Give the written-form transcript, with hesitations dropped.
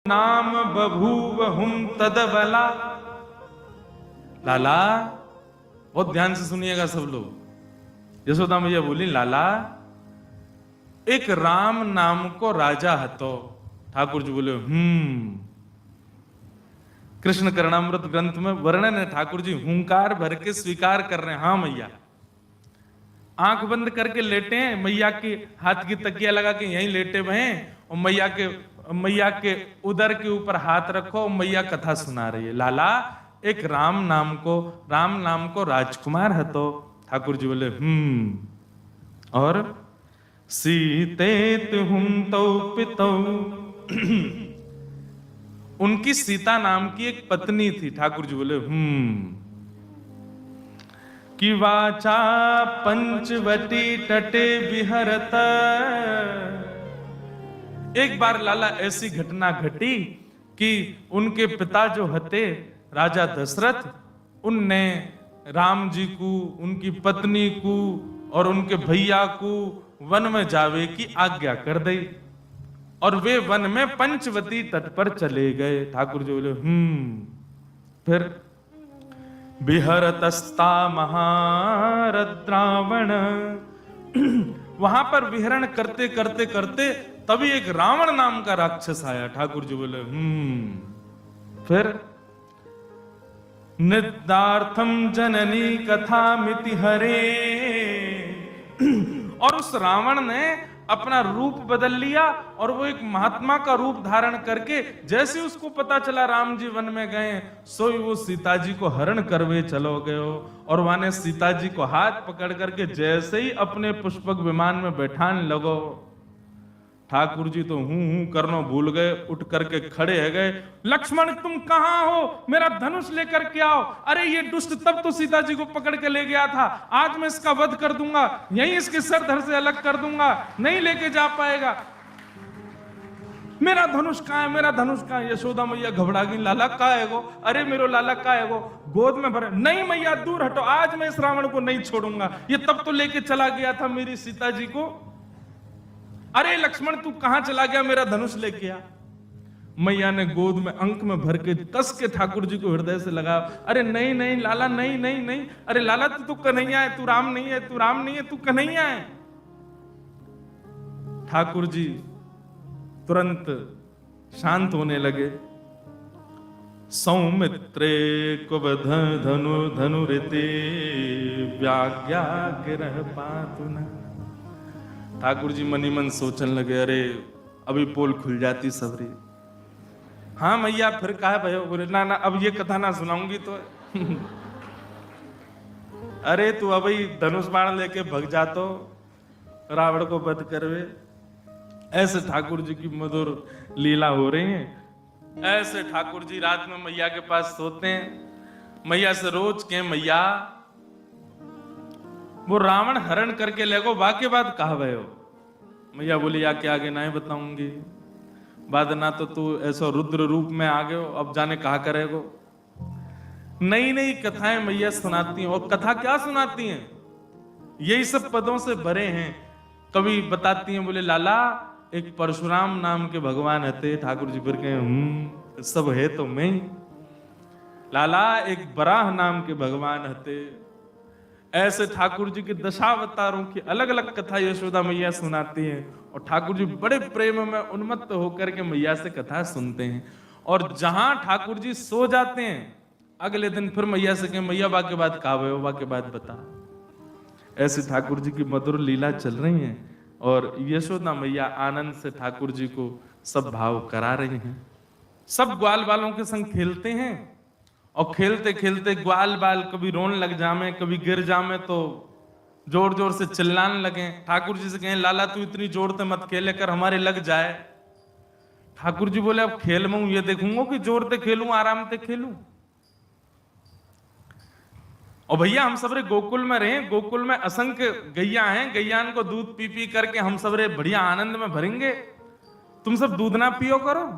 नाम बभूव हुम तदबला। लाला, बहुत ध्यान से सुनिएगा सब लोग। यशोदा मैया बोली, लाला एक राम नाम को राजा हतो। ठाकुर जी बोले कृष्ण करणामृत ग्रंथ में वर्णन है, ठाकुर जी हुंकार भर के स्वीकार कर रहे हैं। हाँ मैया। आंख बंद करके लेटे हैं, मैया के हाथ की तकिया लगा के यहीं लेटे हुए हैं, और मैया के उदर के ऊपर हाथ रखो, मैया कथा सुना रही है। लाला एक राम नाम को राजकुमार है। तो ठाकुर जी बोले और सीतेत हुम तो पितौ। उनकी सीता नाम की एक पत्नी थी। ठाकुर जी बोले कि वाचा पंचवटी तटे विहरत। एक बार लाला ऐसी घटना घटी कि उनके पिता जो हते राजा दशरथ, उनने राम जी को, उनकी पत्नी को और उनके भैया को वन में जावे की आज्ञा कर दी, और वे वन में पंचवती तट पर चले गए। ठाकुर जी बोले फिर बिहरतस्ता महारद्रावण। वहां पर विहरण करते करते करते तभी एक रावण नाम का राक्षस आया। ठाकुर जी बोले फिर निदार्थम जननी कथा मिति हरे। और उस रावण ने अपना रूप बदल लिया, और वो एक महात्मा का रूप धारण करके, जैसे उसको पता चला राम जी वन में गए, सोई वो सीता जी को हरण करवे चलो गयो। और वहां सीता जी को हाथ पकड़ करके जैसे ही अपने पुष्पक विमान में बैठाने लगो, ठाकुर जी तो हूं करना भूल गए, उठ करके खड़े है गए। लक्ष्मण तुम कहां हो, मेरा धनुष लेकर के आओ। अरे ये दुष्ट तब तो सीता जी को पकड़ के ले गया था, आज मैं इसका वध कर दूंगा, यहीं इसके सर धड़ से अलग कर दूंगा, नहीं लेके जा पाएगा। मेरा धनुष कहां है, मेरा धनुष कहां है। यशोदा मैया घबरा गई, लाला का है वो, अरे मेरो लाला का है वो, गोद में भरे। नहीं मैया दूर हटो, आज मैं इस रावण को नहीं छोड़ूंगा, ये तब तो लेके चला गया था मेरी सीता जी को। अरे लक्ष्मण तू कहां चला गया, मेरा धनुष लेके आ। मैया ने गोद में अंक में भर के कस के ठाकुर जी को हृदय से लगा। अरे नहीं नहीं लाला, नहीं नहीं नहीं, अरे लाला तू तो कन्हैया है, तू राम नहीं है, तू राम नहीं है, तू कन्हैया है। ठाकुर जी तुरंत शांत होने लगे। सौमित्रे कुब धनु धनुरिते व्याज्ञा गिरह पातुना। ठाकुर जी मनी मन सोचने लगे, अरे अभी पोल खुल जाती सबरी। हाँ मैया फिर कहा भयो, बोले ना ना अब ये कथा ना सुनाऊंगी तो। अरे तू अभी धनुष बाण लेके भग जा तो रावण को वध करवे। ऐसे ठाकुर जी की मधुर लीला हो रही है। ऐसे ठाकुर जी रात में मैया के पास सोते हैं। मैया से रोज के मैया वो रावण हरण करके ले गो, बाकी बात कहा भयो। मैया बोली या के आगे नहीं बताऊंगी बाद, ना तो तू ऐसा रुद्र रूप में आ गए, अब जाने कहा करेगो। नई नई कथाएं मैया सुनाती हैं, और कथा क्या सुनाती हैं, यही सब पदों से भरे हैं। कभी बताती हैं, बोले लाला एक परशुराम नाम के भगवान हते। ठाकुर जी फिर कहे सब है तो मैं। लाला एक बराह नाम के भगवान हते। ऐसे ठाकुर जी के दशावतारों की अलग अलग कथा यशोदा मैया सुनाती हैं, और ठाकुर जी बड़े प्रेम में उन्मत्त होकर के मैया से कथा सुनते हैं। और जहां ठाकुर जी सो जाते हैं, अगले दिन फिर मैया से कहें मैया वाक्य बात कहा भयो, वाक्य बात बता। ऐसे ठाकुर जी की मधुर लीला चल रही है, और यशोदा मैया आनंद से ठाकुर जी को सब भाव करा रही हैं। सब ग्वाल बालों के संग खेलते हैं, और खेलते खेलते ग्वाल बाल कभी रोने लग जामे, कभी गिर जामे तो जोर जोर से चिल्लाने लगे। ठाकुर जी से कहें लाला तू इतनी जोर से मत खेले कर, हमारे लग जाए। ठाकुर जी बोले अब खेल में ये देखूंगा कि जोर से खेलूं आराम से खेलूं। और भैया हम सबरे गोकुल में रहे, गोकुल में असंख्य गैया हैं, गैयान को दूध पी पी करके हम सबरे बढ़िया आनंद में भरेंगे, तुम सब दूध ना पियो करो।